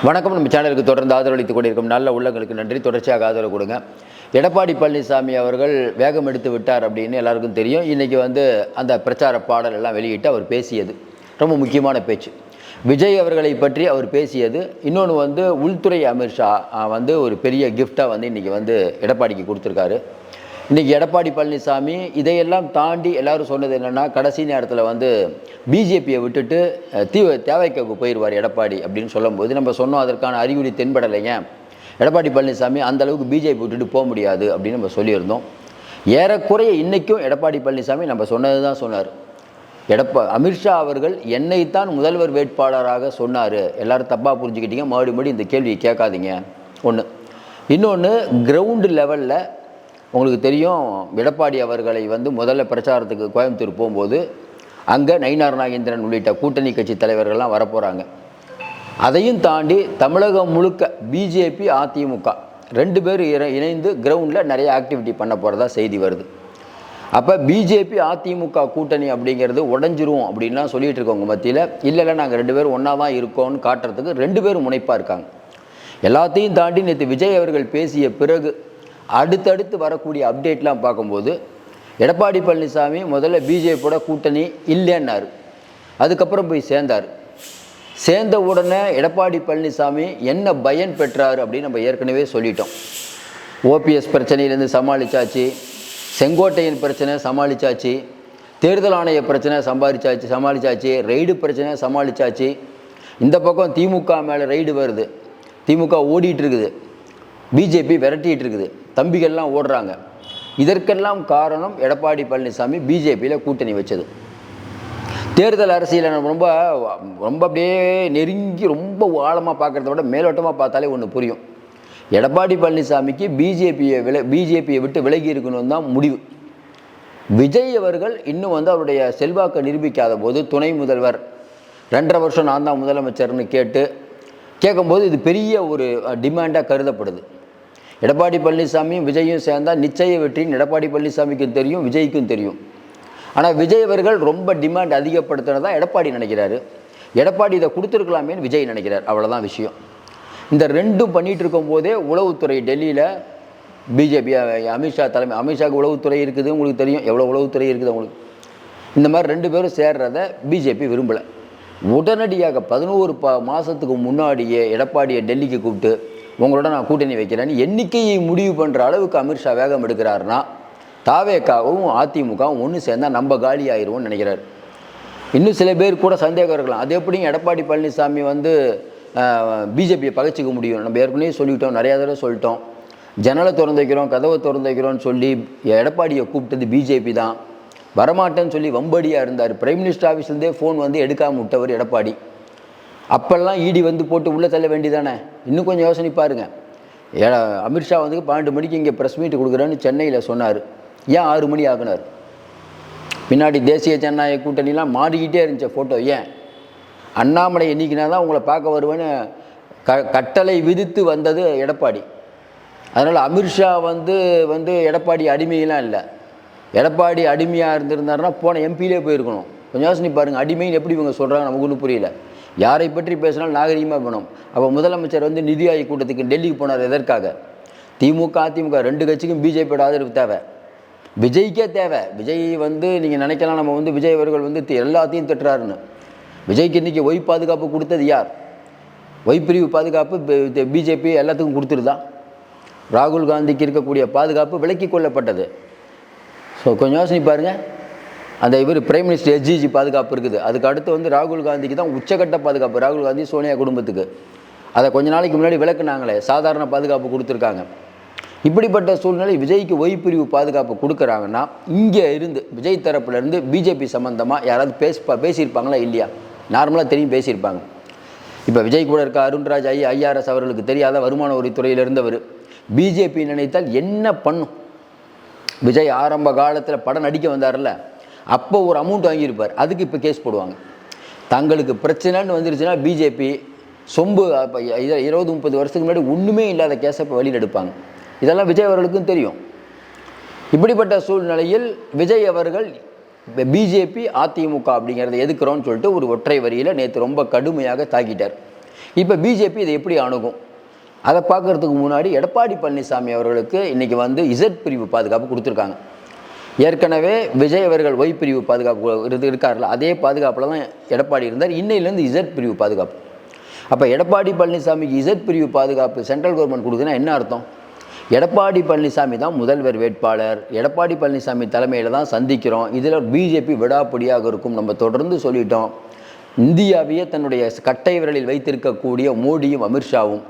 வணக்கம். நம்ம சேனலுக்கு தொடர்ந்து ஆதரவளித்துக் கொண்டிருக்கும் நல்ல உள்ளங்களுக்கு நன்றி. தொடர்ச்சியாக ஆதரவு கொடுங்க. எடப்பாடி பழனிசாமி அவர்கள் வேகம் எடுத்து விட்டார் அப்படின்னு எல்லாருக்கும் தெரியும். இன்றைக்கி அந்த பிரச்சார பாடல் எல்லாம் வெளியிட்டு அவர் பேசியது ரொம்ப முக்கியமான பேச்சு. விஜய் அவர்களை பற்றி அவர் பேசியது. இன்னொன்று உள்துறை அமித்ஷா ஒரு பெரிய கிஃப்டாக இன்றைக்கி எடப்பாடிக்கு கொடுத்துருக்காரு. இன்றைக்கி எடப்பாடி பழனிசாமி இதையெல்லாம் தாண்டி எல்லோரும் சொன்னது என்னென்னா, கடைசி நேரத்தில் பிஜேபியை விட்டுட்டு தேவைக்கு போயிடுவார் எடப்பாடி அப்படின்னு சொல்லும்போது நம்ம சொன்னோம், அதற்கான அறிகுறி தென்படலைங்க. எடப்பாடி பழனிசாமி அந்தளவுக்கு பிஜேபி விட்டுட்டு போக முடியாது அப்படின்னு நம்ம சொல்லியிருந்தோம். ஏறக்குறைய இன்றைக்கும் எடப்பாடி பழனிசாமி நம்ம சொன்னது தான் சொன்னார். அமித்ஷா அவர்கள் என்னைத்தான் முதல்வர் வேட்பாளராக சொன்னார். எல்லோரும் தப்பாக புரிஞ்சுக்கிட்டீங்க, மறுபடியும் இந்த கேள்வியை கேட்காதீங்க. ஒன்று. இன்னொன்று, கிரவுண்டு லெவலில் உங்களுக்கு தெரியும், எடப்பாடி அவர்களை முதல்ல பிரச்சாரத்துக்கு கோயம்புத்தூர் போகும்போது அங்கே நயினார் நாகேந்திரன் உள்ளிட்ட கூட்டணி கட்சி தலைவர்கள்லாம் வரப்போகிறாங்க. அதையும் தாண்டி தமிழகம் முழுக்க பிஜேபி அதிமுக ரெண்டு பேர் இணைந்து கிரவுண்டில் நிறைய ஆக்டிவிட்டி பண்ண போகிறதா செய்தி வருது. அப்போ பிஜேபி அதிமுக கூட்டணி அப்படிங்கிறது உடஞ்சிரும் அப்படின்லாம் சொல்லிகிட்டு இருக்கவங்க மத்தியில் இல்லை நாங்கள் ரெண்டு பேரும் ஒன்றா தான் இருக்கோம்னு காட்டுறதுக்கு ரெண்டு பேரும் முனைப்பாக இருக்காங்க. எல்லாத்தையும் தாண்டி நேற்று விஜய் அவர்கள் பேசிய பிறகு அடுத்தடுத்து வரக்கூடிய அப்டேட்லாம் பார்க்கும்போது எடப்பாடி பழனிசாமி முதல்ல பிஜேபியோட கூட்டணி இல்லைன்னாரு. அதுக்கப்புறம் போய் சேர்ந்த உடனே எடப்பாடி பழனிசாமி என்ன பயன் பெற்றார் அப்படின்னு நம்ம ஏற்கனவே சொல்லிட்டோம். ஓபிஎஸ் பிரச்சனையிலேருந்து சமாளித்தாச்சு, செங்கோட்டையின் பிரச்சனை சமாளித்தாச்சு, தேர்தல் ஆணைய பிரச்சனை சமாளித்தாச்சு, ரெய்டு பிரச்சனை சமாளித்தாச்சு. இந்த பக்கம் திமுக மேலே ரெய்டு வருது, திமுக ஓடிட்டு இருக்குது, பிஜேபி விரட்டிகிட்டு இருக்குது, தம்பிகள்லாம் ஓடுறாங்க. இதற்கெல்லாம் காரணம் எடப்பாடி பழனிசாமி பிஜேபியில் கூட்டணி வச்சது. தேர்தல் அரசியலை நம்ம ரொம்ப அப்படியே நெருங்கி ரொம்ப ஆழமாக பார்க்குறத விட மேலோட்டமாக பார்த்தாலே ஒன்று புரியும். எடப்பாடி பழனிசாமிக்கு பிஜேபியை விட்டு விலகி இருக்கணும் தான் முடிவு. விஜய் அவர்கள் இன்னும் அவருடைய செல்வாக்கை நிரூபிக்காத போது துணை முதல்வர் 2.5 வருஷம் நான் தான் முதலமைச்சர்னு கேட்கும்போது இது பெரிய ஒரு டிமாண்டாக கருதப்படுது. எடப்பாடி பழனிசாமியும் விஜயும் சேர்ந்தால் நிச்சய வெற்றின்னு எடப்பாடி பழனிசாமிக்கும் தெரியும், விஜய்க்கும் தெரியும். ஆனால் விஜய் அவர்கள் ரொம்ப டிமாண்ட் அதிகப்படுத்துனதா எடப்பாடி நினைக்கிறாரு. எடப்பாடி இதை கொடுத்துருக்கலாமேன்னு விஜய் நினைக்கிறார். அவ்வளோதான் விஷயம். இந்த ரெண்டும் பண்ணிகிட்டு இருக்கும்போதே உளவுத்துறை டெல்லியில் பிஜேபி அமித்ஷா தலைமை, அமித்ஷாவுக்கு உளவுத்துறை இருக்குது, உங்களுக்கு தெரியும் எவ்வளோ உளவுத்துறை இருக்குது உங்களுக்கு. இந்த மாதிரி ரெண்டு பேரும் சேர்றதை பிஜேபி விரும்பலை. உடனடியாக 11 மாதத்துக்கு முன்னாடியே எடப்பாடியை டெல்லிக்கு கூப்பிட்டு உங்களோட நான் கூட்டணி வைக்கிறேன்னு எண்ணிக்கையை முடிவு பண்ணுற அளவுக்கு அமித்ஷா வேகம் எடுக்கிறாருன்னா தாவேக்காவும் அதிமுகவும் ஒன்று சேர்ந்தால் நம்ம காலி ஆயிடுவோம்னு நினைக்கிறார். இன்னும் சில பேர் கூட சந்தேகம் இருக்கலாம், அது எப்படிங்க எடப்பாடி பழனிசாமி பிஜேபியை பகைச்சிக்க முடியும்? நம்ம ஏற்கனவே சொல்லிட்டோம், நிறையா தடவை சொல்லிட்டோம். ஜன்னலை திறந்து வைக்கிறோம், கதவை திறந்து வைக்கிறோன்னு சொல்லி எடப்பாடியை கூப்பிட்டது பிஜேபி தான். வரமாட்டேன்னு சொல்லி வம்படியாக இருந்தார். பிரைம் மினிஸ்டர் ஆஃபீஸ்லேருந்தே ஃபோன் எடுக்காமல் விட்டவர் எடப்பாடி. அப்போல்லாம் இடி போட்டு உள்ளே தள்ள வேண்டியதானே? இன்னும் கொஞ்சம் யோசனை பாருங்கள். அமித்ஷா 12 மணிக்கு இங்கே ப்ரெஸ் மீட் கொடுக்குறேன்னு சென்னையில் சொன்னார். ஏன் 6 மணி ஆகுனார்? பின்னாடி தேசிய ஜனநாயக கூட்டணிலாம் மாறிக்கிட்டே இருந்துச்ச ஃபோட்டோ. ஏன் அண்ணாமலை என்னைக்குனா தான் உங்களை பார்க்க வருவேன்னு கட்டளை விதித்து வந்தது எடப்பாடி. அதனால் அமித்ஷா எடப்பாடி அடிமையெல்லாம் இல்லை. எடப்பாடி அடிமையாக இருந்திருந்தாருன்னா போன எம்பியிலே போயிருக்கணும். கொஞ்சம் யோசனை பாருங்கள், அடிமைன்னு எப்படி இவங்க சொல்கிறாங்க நமக்கு ஒன்றும் புரியல. யாரை பற்றி பேசினாலும் நாகரிகமாக போனோம். அப்போ முதலமைச்சர் நிதி ஆயோக் கூட்டத்துக்கு டெல்லிக்கு போனார். எதற்காக? திமுக அதிமுக ரெண்டு கட்சிக்கும் பிஜேபியோட ஆதரவு தேவை, விஜய்க்கே தேவை. விஜய் நீங்கள் நினைக்கலாம் நம்ம விஜய் அவர்கள் எல்லாத்தையும் திட்டுறாருன்னு. விஜய்க்கு இன்றைக்கி ஒய் பாதுகாப்பு கொடுத்தது யார்? ஒய் பிரிவு பாதுகாப்பு பிஜேபி எல்லாத்துக்கும் கொடுத்துருதா? ராகுல் காந்திக்கு இருக்கக்கூடிய பாதுகாப்பு விலக்கி கொள்ளப்பட்டது. ஸோ கொஞ்சம் யோசனை பாருங்கள். அந்த பிரைம் மினிஸ்டர் எஸ்ஜிஜி பாதுகாப்பு இருக்குது. அதுக்கு அடுத்து ராகுல் காந்திக்கு தான் உச்சக்கட்ட பாதுகாப்பு. ராகுல் காந்தி சோனியா குடும்பத்துக்கு அதை கொஞ்ச நாளைக்கு முன்னாடி விளக்குனாங்களே, சாதாரண பாதுகாப்பு கொடுத்துருக்காங்க. இப்படிப்பட்ட சூழ்நிலை விஜய்க்கு ஒய் பிரிவு பாதுகாப்பு கொடுக்குறாங்கன்னா இங்கே இருந்து விஜய் தரப்புலேருந்து பிஜேபி சம்மந்தமாக யாராவது பேசியிருப்பாங்களா? இல்லையா? நார்மலாக தெரியும், பேசியிருப்பாங்க. இப்போ விஜய் கூட இருக்க அருண்ராஜ் ஐஆர்எஸ் அவர்களுக்கு தெரியாத வருமான வரித்துறையில் இருந்தவர். பிஜேபி நினைத்தால் என்ன பண்ணும்? விஜய் ஆரம்ப காலத்தில் படம் நடிக்க வந்தார்ல, அப்போ ஒரு அமௌண்ட் வாங்கியிருப்பார். அதுக்கு இப்போ கேஸ் போடுவாங்க. தங்களுக்கு பிரச்சனைன்னு வந்துருச்சுன்னா பிஜேபி சொம்பு 20-30 வருஷத்துக்கு முன்னாடி ஒன்றுமே இல்லாத கேஸை இப்போ வெளியில் எடுப்பாங்க. இதெல்லாம் விஜய் அவர்களுக்கும் தெரியும். இப்படிப்பட்ட சூழ்நிலையில் விஜய் அவர்கள் பிஜேபி அதிமுக அப்படிங்கிறத எதுக்குறோன்னு சொல்லிட்டு ஒரு ஒற்றை வரியில் நேற்று ரொம்ப கடுமையாக தாக்கிட்டார். இப்போ பிஜேபி இதை எப்படி அணுகும் அதை பார்க்குறதுக்கு முன்னாடி எடப்பாடி பழனிசாமி அவர்களுக்கு இன்றைக்கி வந்து இசட் பிரிவு பாதுகாப்பு கொடுத்துருக்காங்க. ஏற்கனவே விஜய் அவர்கள் ஒய் பிரிவு பாதுகாப்பு இருக்கார்ல, அதே பாதுகாப்பில் தான் எடப்பாடி இருந்தார். இன்னையிலேருந்து இசட் பிரிவு பாதுகாப்பு. அப்போ எடப்பாடி பழனிசாமிக்கு இசட் பிரிவு பாதுகாப்பு சென்ட்ரல் கவர்மெண்ட் கொடுக்குதுன்னா என்ன அர்த்தம்? எடப்பாடி பழனிசாமி தான் முதல்வர் வேட்பாளர், எடப்பாடி பழனிசாமி தலைமையில் தான் சந்திக்கிறோம், இதில் பிஜேபி விடாப்பிடியாக இருக்கும். நம்ம தொடர்ந்து சொல்லிட்டோம். இந்தியாவையே தன்னுடைய கட்டை விரலில் வைத்திருக்கக்கூடிய மோடியும் அமித்ஷாவும்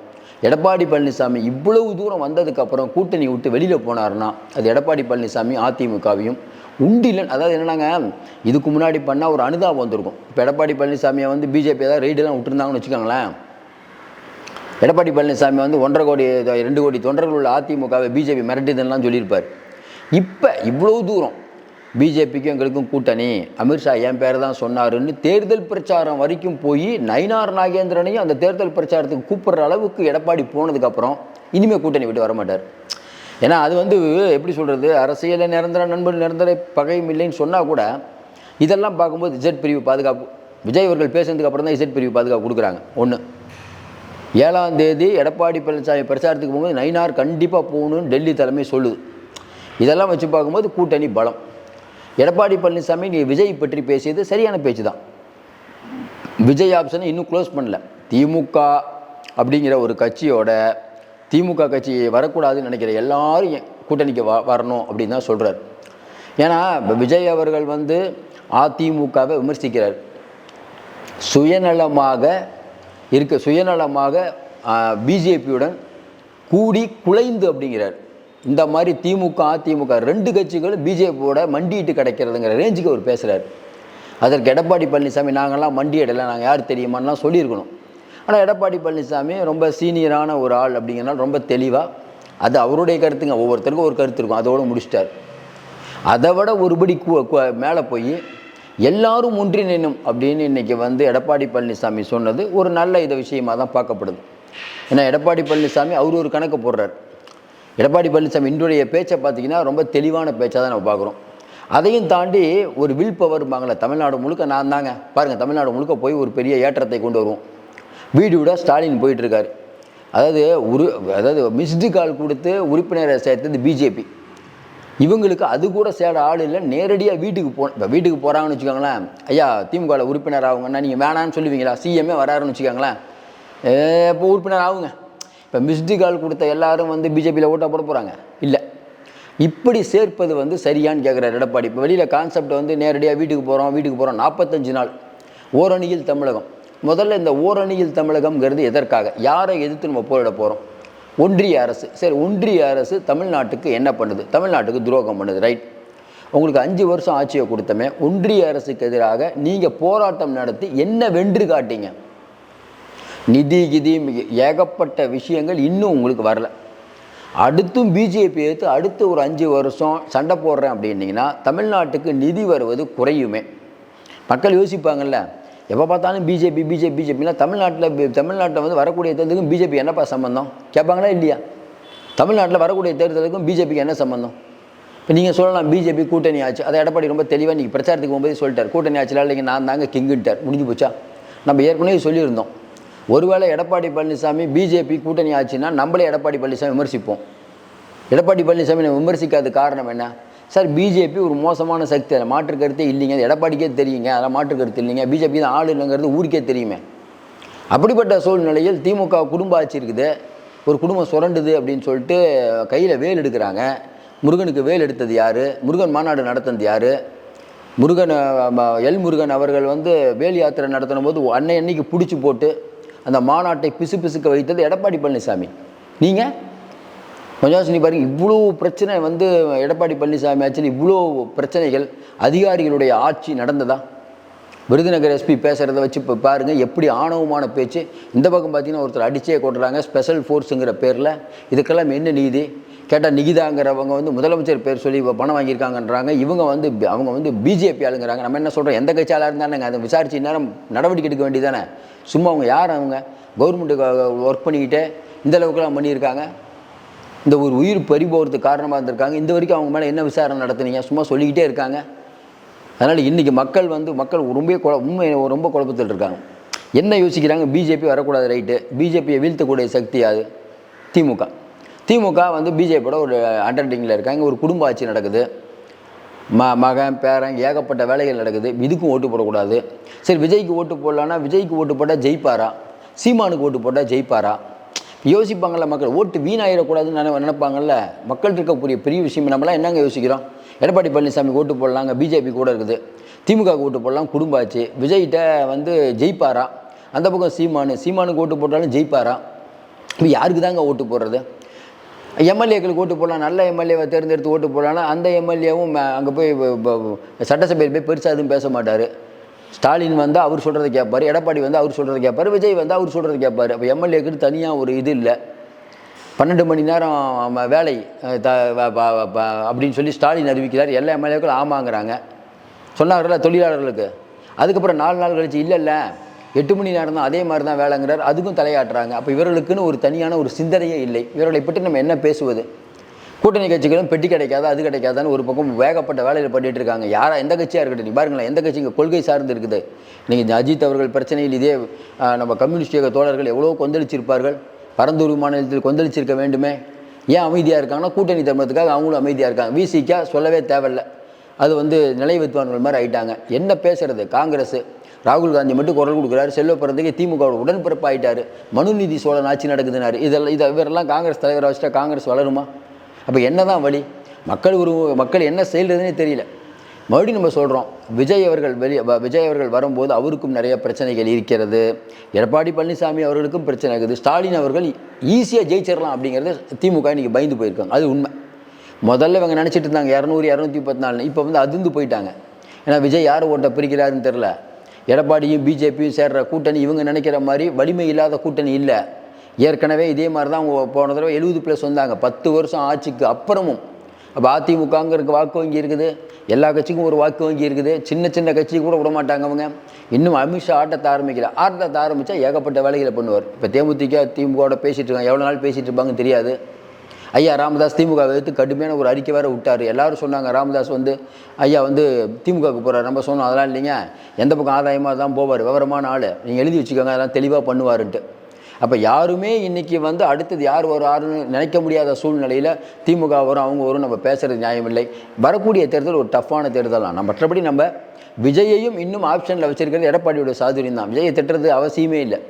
எடப்பாடி பழனிசாமி இவ்வளவு தூரம் வந்ததுக்கப்புறம் கூட்டணி விட்டு வெளியில் போனார்னா அது எடப்பாடி பழனிசாமி அதிமுகவையும் உண்டிலன், அதாவது என்னன்னாங்க, இதுக்கு முன்னாடி பண்ணால் ஒரு அனுதாபம் வந்திருக்கும். இப்போ எடப்பாடி பழனிசாமியை வந்து பிஜேபி ஏதாவது ரெய்டெல்லாம் விட்டுருந்தாங்கன்னு வச்சுக்கோங்களேன், எடப்பாடி பழனிசாமி வந்து 1.5 கோடி 2 கோடி தொண்டர்கள் உள்ள அதிமுகவை பிஜேபி மிரட்டுதுன்னெலாம் சொல்லியிருப்பார். இப்போ இவ்வளோ தூரம் பிஜேபிக்கும் எங்களுக்கும் கூட்டணி, அமித்ஷா என் பேர் தான் சொன்னாருன்னு தேர்தல் பிரச்சாரம் வரைக்கும் போய் நயினார் நாகேந்திரனையும் அந்த தேர்தல் பிரச்சாரத்துக்கு கூப்பிட்ற அளவுக்கு எடப்பாடி போனதுக்கப்புறம் இனிமேல் கூட்டணி விட்டு வரமாட்டார். ஏன்னா அது வந்து எப்படி சொல்கிறது, அரசியலில் நிரந்தர நண்பன் நிரந்தர பகையும் இல்லைன்னு சொன்னால் கூட இதெல்லாம் பார்க்கும்போது இசட் பிரிவு பாதுகாப்பு விஜய் அவர்கள் பேசுனதுக்கு அப்புறம் தான் இசட் பிரிவு பாதுகாப்பு கொடுக்குறாங்க. ஒன்று, 7ஆம் தேதி எடப்பாடி பழனிசாமி பிரச்சாரத்துக்கு போகும்போது நயினார் கண்டிப்பாக போகணும்னு டெல்லி தலைமை சொல்லுது. இதெல்லாம் வச்சு பார்க்கும்போது கூட்டணி பலம். எடப்பாடி பழனிசாமி நீ விஜய் பற்றி பேசியது சரியான பேச்சு தான். விஜய் ஆப்ஷனை இன்னும் க்ளோஸ் பண்ணல. திமுக அப்படிங்கிற ஒரு கட்சியோட திமுக கட்சி வரக்கூடாதுன்னு நினைக்கிற எல்லாரும் கூட்டணிக்கு வரணும் அப்படின்னு தான் சொல்கிறார். ஏன்னா விஜய் அவர்கள் வந்து அதிமுகவை விமர்சிக்கிறார். சுயநலமாக பிஜேபியுடன் கூடி குலைந்து அப்படிங்கிறார். இந்த மாதிரி திமுக அதிமுக 2 கட்சிகளும் பிஜேபியோட மண்டியிட்டு கிடைக்கிறதுங்கிற ரேஞ்சுக்கு அவர் பேசுகிறார். அதற்கு எடப்பாடி பழனிசாமி நாங்கள்லாம் மண்டியிடலை, நாங்கள் யார் தெரியுமான்லாம் சொல்லியிருக்கணும். ஆனால் எடப்பாடி பழனிசாமி ரொம்ப சீனியரான ஒரு ஆள் அப்படிங்கிறனால ரொம்ப தெளிவாக அது அவருடைய கருத்துங்க, ஒவ்வொருத்தருக்கும் ஒரு கருத்து இருக்கும், அதோடு முடிச்சிட்டார். அதை விட ஒருபடி மேலே போய் எல்லாரும் ஒன்றிணைணும் அப்படின்னு இன்றைக்கி வந்து எடப்பாடி பழனிசாமி சொன்னது ஒரு நல்ல விஷயமாக தான் பார்க்கப்படுது. ஏன்னா எடப்பாடி பழனிசாமி அவர் ஒரு கணக்கு போடுறார். எடப்பாடி பழனிசாமி இன்றைய பேச்சை பார்த்தீங்கன்னா ரொம்ப தெளிவான பேச்சாக தான் நம்ம பார்க்குறோம். அதையும் தாண்டி ஒரு வில் பவர்பாங்களே, தமிழ்நாடு முழுக்க நான் தாங்க பாருங்கள், தமிழ்நாடு முழுக்க போய் ஒரு பெரிய ஏற்றத்தை கொண்டு வருவோம். வீடு விட ஸ்டாலின் போயிட்டுருக்காரு. அதாவது மிஸ்டு கால் கொடுத்து உறுப்பினரை சேர்த்தது பிஜேபி. இவங்களுக்கு அது கூட சேட ஆள் இல்லை. நேரடியாக வீட்டுக்கு போகிறாங்கன்னு வச்சுக்கோங்களேன், ஐயா திமுகவில் உறுப்பினர் ஆகுங்கன்னா நீங்கள் வேணான்னு சொல்லுவீங்களா? சிஎம்ஏ வராருன்னு வச்சுக்கோங்களேன், இப்போ உறுப்பினர் ஆகுங்க. இப்போ மிஸ்டு கால் கொடுத்த எல்லாரும் வந்து பிஜேபியில் ஓட்டாக போட போகிறாங்க? இல்லை. இப்படி சேர்ப்பது வந்து சரியான்னு கேட்குறாரு எடப்பாடி. இப்போ வெளியில் கான்செப்ட் வந்து நேரடியாக வீட்டுக்கு போகிறோம் 45 நாள் ஓரணியில் தமிழகம். முதல்ல இந்த ஓரணியில் தமிழகம்ங்கிறது எதற்காக, யாரை எதிர்த்து நம்ம போரிட போகிறோம்? ஒன்றிய அரசு. சரி, ஒன்றிய அரசு தமிழ்நாட்டுக்கு என்ன பண்ணுது? தமிழ்நாட்டுக்கு துரோகம் பண்ணுது, ரைட். உங்களுக்கு 5 வருஷம் ஆட்சியை கொடுத்தமே, ஒன்றிய அரசுக்கு எதிராக நீங்கள் போராட்டம் நடத்தி என்ன வென்று காட்டிங்க? நிதி ஏகப்பட்ட விஷயங்கள் இன்னும் உங்களுக்கு வரல. அடுத்தும் பிஜேபி எடுத்து அடுத்து ஒரு 5 வருஷம் சண்டை போடுறேன் அப்படின்னீங்கன்னா தமிழ்நாட்டுக்கு நிதி வருவது குறையுமே. மக்கள் யோசிப்பாங்கல்ல, எப்போ பார்த்தாலும் பிஜேபினா தமிழ்நாட்டில் வந்து வரக்கூடிய தேர்தலுக்கும் பிஜேபி என்னப்பா சம்பந்தம் கேட்பாங்களா இல்லையா? தமிழ்நாட்டில் வரக்கூடிய தேர்தலுக்கும் பிஜேபிக்கு என்ன சம்பந்தம்? இப்போ நீங்கள் சொல்லலாம் பிஜேபி கூட்டணி ஆச்சு, அதை எடப்பாடி ரொம்ப தெளிவாக நீங்கள் பிரச்சாரத்துக்கு போகும்போது சொல்லிட்டார். கூட்டணி ஆச்சுல இல்லைங்க, நான் தாங்க கிங்குன்ட்டார். முடிஞ்சு போச்சா? நம்ம ஏற்கனவே சொல்லியிருந்தோம், ஒருவேளை எடப்பாடி பழனிசாமி பிஜேபி கூட்டணி ஆச்சுன்னா நம்மளே எடப்பாடி பழனிசாமி விமர்சிப்போம். எடப்பாடி பழனிசாமி நம்ம விமர்சிக்காத காரணம் என்ன? சார் பிஜேபி ஒரு மோசமான சக்தி, அதில் மாற்று கருத்தே இல்லைங்க, எடப்பாடிக்கே தெரியுங்க, அதெல்லாம் மாற்று கருத்து இல்லைங்க, பிஜேபி தான் ஆள் இல்லைங்கிறது ஊருக்கே தெரியுமே. அப்படிப்பட்ட சூழ்நிலையில் திமுக குடும்ப ஆட்சி இருக்குது, ஒரு குடும்பம் சுரண்டுது அப்படின்னு சொல்லிட்டு கையில் வேல் எடுக்கிறாங்க. முருகனுக்கு வேல் எடுத்தது யார்? முருகன் மாநாடு நடத்துனது யார்? முருகன் அவர்கள் வந்து வேல் யாத்திரை நடத்தின போது அன்னைக்கு பிடிச்சி போட்டு அந்த மாநாட்டை பிசுக்க வைத்தது எடப்பாடி பழனிசாமி. நீங்கள் கொஞ்சம் யோசனை பாருங்கள், இவ்வளோ பிரச்சனை வந்து எடப்பாடி பழனிசாமி ஆட்சியில் இவ்வளோ பிரச்சனைகள், அதிகாரிகளுடைய ஆட்சி நடந்ததா? விருதுநகர் எஸ்பி பேசுகிறத வச்சு இப்போ பாருங்கள் எப்படி ஆணவமான பேச்சு. இந்த பக்கம் பார்த்தீங்கன்னா ஒருத்தர் அடிச்சே கொண்டுறாங்க ஸ்பெஷல் ஃபோர்ஸுங்கிற பேரில். இதுக்கெல்லாம் என்ன நீதி கேட்டால், நிகிதாங்கிறவங்க வந்து முதலமைச்சர் பேர் சொல்லி பணம் வாங்கியிருக்காங்கன்றாங்க. அவங்க வந்து பிஜேபி ஆளுங்கிறாங்க. நம்ம என்ன சொல்கிறோம், எந்த கட்சியாளாக இருந்தானேங்க அதை விசாரித்து நேரம் நடவடிக்கை எடுக்க வேண்டியதானே. சும்மா அவங்க யார், அவங்க கவர்மெண்ட்டுக்கு ஒர்க் பண்ணிக்கிட்டே இந்த அளவுக்குலாம் பண்ணியிருக்காங்க. இந்த ஒரு உயிர் பறி போகிறதுக்கு காரணமாக இருந்திருக்காங்க. இந்த வரைக்கும் அவங்க மேலே என்ன விசாரணை நடத்துனீங்க? சும்மா சொல்லிக்கிட்டே இருக்காங்க. அதனால் இன்றைக்கி மக்கள் ரொம்ப குழப்பத்தில் இருக்காங்க. என்ன யோசிக்கிறாங்க? பிஜேபி வரக்கூடாது, ரைட்டு. பிஜேபியை வீழ்த்தக்கூடிய சக்தி அது திமுக. திமுக வந்து பிஜேபியோட ஒரு அண்டர்டேக்கிங்கில் இருக்காங்க. ஒரு குடும்ப ஆட்சி நடக்குது. மகன் பேரன் ஏகப்பட்ட வேலைகள் நடக்குது. இதுக்கும் ஓட்டு போடக்கூடாது. சரி, விஜய்க்கு ஓட்டு போடலான்னா விஜய்க்கு ஓட்டு போட்டால் ஜெயிப்பாரா? சீமானுக்கு ஓட்டு போட்டால் ஜெயிப்பாரா? யோசிப்பாங்கள்ல மக்கள். ஓட்டு வீணாயிடக்கூடாதுன்னு நினைப்பாங்கள்ல. மக்கள் இருக்கக்கூடிய பெரிய விஷயம். நம்மளாம் என்னங்க யோசிக்கிறோம்? எடப்பாடி பழனிசாமி ஓட்டு போடலாங்க, பிஜேபி கூட இருக்குது. திமுக ஓட்டு போடலாம், குடும்ப ஆட்சி. விஜய்கிட்ட வந்து ஜெயிப்பாரா? அந்த பக்கம் சீமானுக்கு ஓட்டு போட்டாலும் ஜெயிப்பாரா? இப்போ யாருக்கு தாங்க ஓட்டு போடுறது? எம்எல்ஏக்களுக்கு ஓட்டு போடலாம், நல்ல எம்எல்ஏவை தேர்ந்தெடுத்து ஓட்டு போடலாம்னா அந்த எம்எல்ஏவும் அங்கே போய் சட்டசபையில் போய் பெருசாக எதுவும் பேச மாட்டார். ஸ்டாலின் வந்தால் அவர் சொல்கிறத கேட்பார், எடப்பாடி வந்தால் அவர் சொல்கிறத கேட்பார், விஜய் வந்தால் அவர் சொல்கிறத கேட்பார். அப்போ எம்எல்ஏக்கு தனியாக ஒரு இது இல்லை. 12 மணி நேரம் வேலை அப்படின்னு சொல்லி ஸ்டாலின் அறிவிக்கிறார். எல்லா எம்எல்ஏக்களும் ஆமாங்கிறாங்க. சொன்னார்கள்ல தொழிலாளர்களுக்கு. அதுக்கப்புறம் 4 நாள் கழிச்சு இல்லை 8 மணி நேரம் தான், அதே மாதிரி தான் வேலைங்கிறார். அதுக்கும் தலையாட்டுறாங்க. அப்போ இவர்களுக்குன்னு ஒரு தனியான ஒரு சிந்தனையே இல்லை. இவர்களை பற்றி நம்ம என்ன பேசுவது? கூட்டணி கட்சிகளும் பெட்டி கிடைக்காதா, அது கிடைக்காதான்னு ஒரு பக்கம் வேகப்பட்ட வேலையில் பண்ணிட்டு இருக்காங்க. எந்த கட்சியாக இருக்கட்டும், நீ பாருங்களேன், எந்த கட்சி இங்கே கொள்கை சார்ந்து இருக்குது. நீங்கள் அஜித் அவர்கள் பிரச்சனையில் இதே நம்ம கம்யூனிஸ்ட் இயக்க தோழர்கள் எவ்வளோ கொந்தளிச்சிருப்பார்கள். பரந்தூர் மாநிலத்தில் கொந்தளிச்சிருக்க வேண்டுமே. ஏன் அமைதியாக இருக்காங்கன்னா கூட்டணி தர்மத்துக்காக அவங்களும் அமைதியாக இருக்காங்க. விசிகா சொல்லவே தேவையில்லை. அது வந்து நிலை வித்வான்கள் மாதிரி ஆகிட்டாங்க. என்ன பேசுறது? காங்கிரஸ் ராகுல் காந்தி மட்டும் குரல் கொடுக்குறாரு. செல்வ பிறந்தக்கு திமுகவோட உடன்பிறப்பு ஆகிட்டார். மனுநீதி சோழன் ஆட்சி நடக்குதுனாரு. இவரெல்லாம் காங்கிரஸ் தலைவரை வச்சுட்டா காங்கிரஸ் வளருமா? அப்போ என்ன தான் வழி? மக்கள் என்ன செய்கிறதுனே தெரியல. மறுபடியும் நம்ம சொல்கிறோம், விஜய் அவர்கள் வரும்போது அவருக்கும் நிறைய பிரச்சனைகள் இருக்கிறது. எடப்பாடி பழனிசாமி அவர்களுக்கும் பிரச்சனை இருக்குது. ஸ்டாலின் அவர்கள் ஈஸியாக ஜெயிச்சிடலாம் அப்படிங்கிறது திமுக இன்றைக்கி பயந்து போயிருக்காங்க. அது உண்மை. முதல்ல இவங்க நினச்சிட்டு இருந்தாங்க 200 214. இப்போ வந்து அதிர்ந்து போயிட்டாங்க. ஏன்னா விஜய் யார் ஓட்டை பிரிக்கிறாருன்னு தெரில. எடப்பாடியும் பிஜேபியும் சேர்ற கூட்டணி இவங்க நினைக்கிற மாதிரி வலிமை இல்லாத கூட்டணி இல்லை. ஏற்கனவே இதே மாதிரி தான் அவங்க போன தடவை 70+ வந்தாங்க 10 வருஷம் ஆட்சிக்கு அப்புறமும். அப்போ அதிமுகங்கிறதுக்கு வாக்கு வங்கி இருக்குது, எல்லா கட்சிக்கும் ஒரு வாக்கு வங்கி இருக்குது. சின்ன கட்சி கூட விட மாட்டாங்க அவங்க. இன்னும் அமித்ஷா ஆட்டத்தை ஆரம்பித்தா ஏகப்பட்ட வேலைகளை பண்ணுவார். இப்போ திமுகவோட பேசிகிட்டு இருக்காங்க. எவ்வளோ நாள் பேசிகிட்டு இருப்பாங்கன்னு தெரியாது. ஐயா ராமதாஸ் திமுக எடுத்து கடுமையான ஒரு அறிக்கை வேறு விட்டார். எல்லோரும் சொன்னாங்க ராமதாஸ் வந்து ஐயா வந்து திமுகவுக்கு போகிறார். நம்ம சொன்னோம் அதெல்லாம் இல்லைங்க, எந்த பக்கம் ஆதாயமாக தான் போவார், விவரமான ஆள், நீங்கள் எழுதி வச்சுக்கோங்க, அதெல்லாம் தெளிவாக பண்ணுவாருன்ட்டு. அப்போ யாருமே இன்றைக்கி வந்து அடுத்தது யார் வராருன்னு நினைக்க முடியாத சூழ்நிலையில் திமுக வரும் அவங்க வரும் நம்ம பேசுகிறது நியாயமில்லை. வரக்கூடிய தேர்தல் ஒரு டஃப்பான தேர்தல் தான். மற்றபடி நம்ம விஜயையும் இன்னும் ஆப்ஷனில் வச்சுருக்கிறது எடப்பாடியோட சாதுரியம் தான். விஜயை திட்டுறது அவசியமே இல்லை.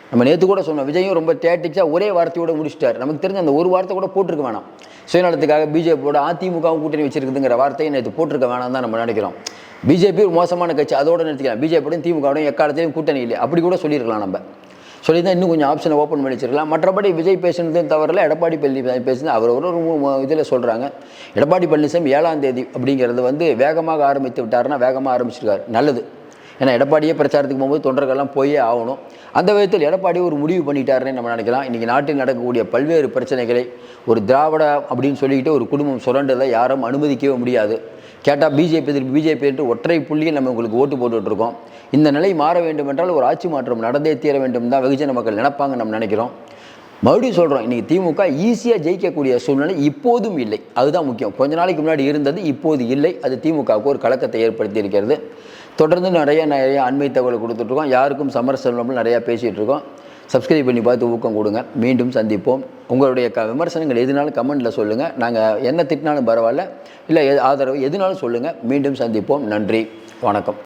நம்ம நேற்று கூட சொன்னோம், விஜயும் ரொம்ப டேட்டிக்ஸாக ஒரே வார்த்தையோடு முடிச்சிட்டார். நமக்கு தெரிஞ்ச அந்த ஒரு வார்த்தை கூட போட்டிருக்க வேணாம். சுயநலத்துக்காக பிஜேபியோட அதிமுகவும் கூட்டணி வச்சிருக்குதுங்கிற வார்த்தையை நேற்று போட்டிருக்க வேணாம் தான் நம்ம நினைக்கிறோம். பிஜேபி ஒரு மோசமான கட்சி, அதோடு நிறுத்திக்கலாம். பிஜேபியோடையும் திமுகவோடையும் எக்காலத்திலையும் கூட்டணி இல்லை அப்படி கூட சொல்லியிருக்கலாம். நம்ம சொல்லி தான் இன்னும் கொஞ்சம் ஆப்ஷனை ஓப்பன் பண்ணி வச்சிருக்கலாம். மற்றபடி விஜய் பேசுனதும் தவறில்லை, எடப்பாடி பழனிசாமி பேசுனது அவர் ஒரு இதில் சொல்கிறாங்க. எடப்பாடி பழனிசாமி 7ஆம் தேதி அப்படிங்கிறது வந்து வேகமாக ஆரம்பித்து விட்டாருன்னா வேகமாக ஆரம்பிச்சிருக்காரு, நல்லது. ஏன்னா எடப்பாடியே பிரச்சாரத்துக்கு போகும்போது தொண்டர்கள்லாம் போயே ஆகணும். அந்த விதத்தில் எடப்பாடி ஒரு முடிவு பண்ணிட்டாருன்னு நம்ம நினைக்கலாம். இன்றைக்கி நாட்டில் நடக்கக்கூடிய பல்வேறு பிரச்சனைகளை ஒரு திராவிட அப்படின்னு சொல்லிக்கிட்டு ஒரு குடும்பம் சுரண்டதை யாரும் அனுமதிக்கவே முடியாது. கேட்டால் பிஜேபி என்று ஒற்றை புள்ளியில் நம்ம உங்களுக்கு ஓட்டு போட்டுட்ருக்கோம். இந்த நிலை மாற வேண்டும் என்றால் ஒரு ஆட்சி மாற்றம் நடந்தே தீர வேண்டும் தான் வெகுஜன மக்கள் நினைப்பாங்க நம்ம நினைக்கிறோம். மறுபடியும் சொல்கிறோம், இன்றைக்கி திமுக ஈஸியாக ஜெயிக்கக்கூடிய சூழ்நிலை இப்போதும் இல்லை. அதுதான் முக்கியம். கொஞ்ச நாளைக்கு முன்னாடி இருந்தது, இப்போது இல்லை. அது திமுகவுக்கு ஒரு கலக்கத்தை ஏற்படுத்தி இருக்கிறது. தொடர்ந்து நிறைய அண்மை தகவல் கொடுத்துட்ருக்கோம். யாருக்கும் சமரசம் நிறையா பேசிகிட்டு இருக்கோம். சப்ஸ்கிரைப் பண்ணி பார்த்து ஊக்கம் கொடுங்க. மீண்டும் சந்திப்போம். உங்களுடைய விமர்சனங்கள் எதுனாலும் கமெண்ட்டில் சொல்லுங்கள். நாங்கள் என்ன திட்டினாலும் பரவாயில்ல, இல்லை ஆதரவு எதுனாலும் சொல்லுங்கள். மீண்டும் சந்திப்போம். நன்றி, வணக்கம்.